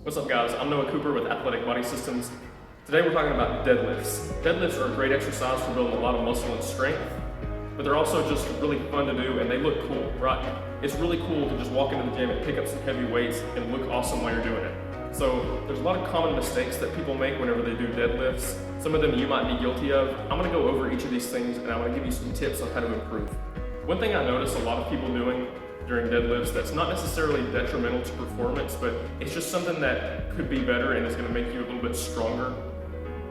What's up guys, I'm Noah Cooper with Athletic Body Systems. Today we're talking about deadlifts. Deadlifts are a great exercise for building a lot of muscle and strength, but they're also just really fun to do and they look cool, right? It's really cool to just walk into the gym and pick up some heavy weights and look awesome while you're doing it. So there's a lot of common mistakes that people make whenever they do deadlifts. Some of them you might be guilty of. I'm gonna go over each of these things and I'm gonna give you some tips on how to improve. One thing I notice a lot of people doing during deadlifts that's not necessarily detrimental to performance, but it's just something that could be better and is going to make you a little bit stronger,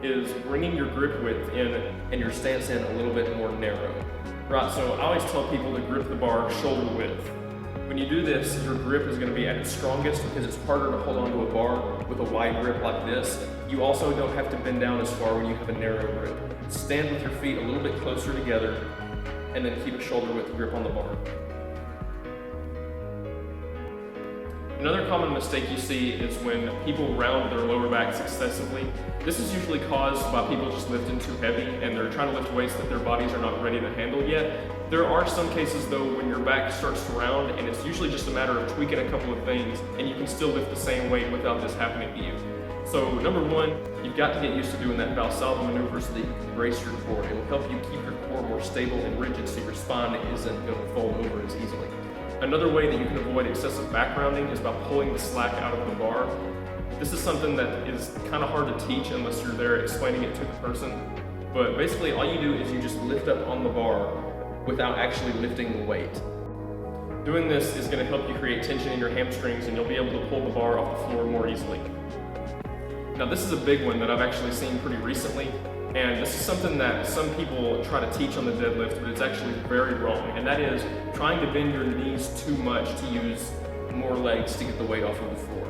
is bringing your grip width in and your stance in a little bit more narrow. Right, so I always tell people to grip the bar shoulder width. When you do this, your grip is going to be at its strongest because it's harder to hold onto a bar with a wide grip like this. You also don't have to bend down as far when you have a narrow grip. Stand with your feet a little bit closer together and then keep a shoulder width grip on the bar. Another common mistake you see is when people round their lower backs excessively. This is usually caused by people just lifting too heavy and they're trying to lift weights that their bodies are not ready to handle yet. There are some cases though when your back starts to round and it's usually just a matter of tweaking a couple of things and you can still lift the same weight without this happening to you. So number one, you've got to get used to doing that Valsalva maneuver so that you can brace your core. It will help you keep your core more stable and rigid so your spine isn't going to fold over as easily. Another way that you can avoid excessive back rounding is by pulling the slack out of the bar. This is something that is kind of hard to teach unless you're there explaining it to the person. But basically all you do is you just lift up on the bar without actually lifting the weight. Doing this is going to help you create tension in your hamstrings and you'll be able to pull the bar off the floor more easily. Now this is a big one that I've actually seen pretty recently. And this is something that some people try to teach on the deadlift, but it's actually very wrong. And that is trying to bend your knees too much to use more legs to get the weight off of the floor.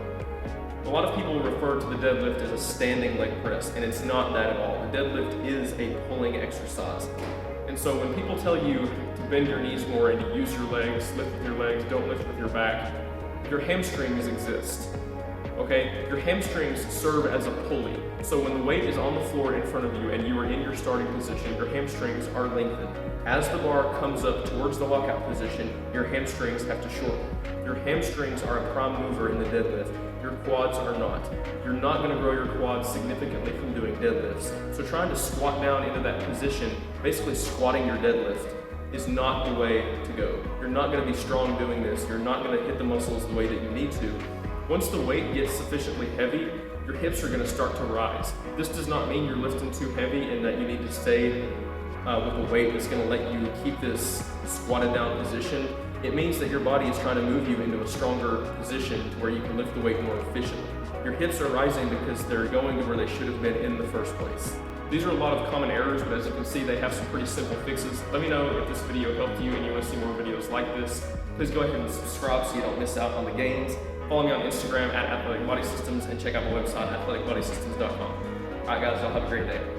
A lot of people refer to the deadlift as a standing leg press, and it's not that at all. The deadlift is a pulling exercise. And so when people tell you to bend your knees more and to use your legs, lift with your legs, don't lift with your back, your hamstrings exist. Okay, your hamstrings serve as a pulley. So when the weight is on the floor in front of you and you are in your starting position, your hamstrings are lengthened. As the bar comes up towards the walkout position, your hamstrings have to shorten. Your hamstrings are a prime mover in the deadlift. Your quads are not. You're not going to grow your quads significantly from doing deadlifts. So trying to squat down into that position, basically squatting your deadlift, is not the way to go. You're not going to be strong doing this. You're not going to hit the muscles the way that you need to. Once the weight gets sufficiently heavy, your hips are going to start to rise. This does not mean you're lifting too heavy and that you need to stay with a weight that's going to let you keep this squatted down position. It means that your body is trying to move you into a stronger position to where you can lift the weight more efficiently. Your hips are rising because they're going to where they should have been in the first place. These are a lot of common errors, but as you can see, they have some pretty simple fixes. Let me know if this video helped you and you want to see more videos like this. Please go ahead and subscribe so you don't miss out on the gains. Follow me on Instagram at Athletic Body Systems and check out my website, athleticbodysystems.com. All right, guys, y'all have a great day.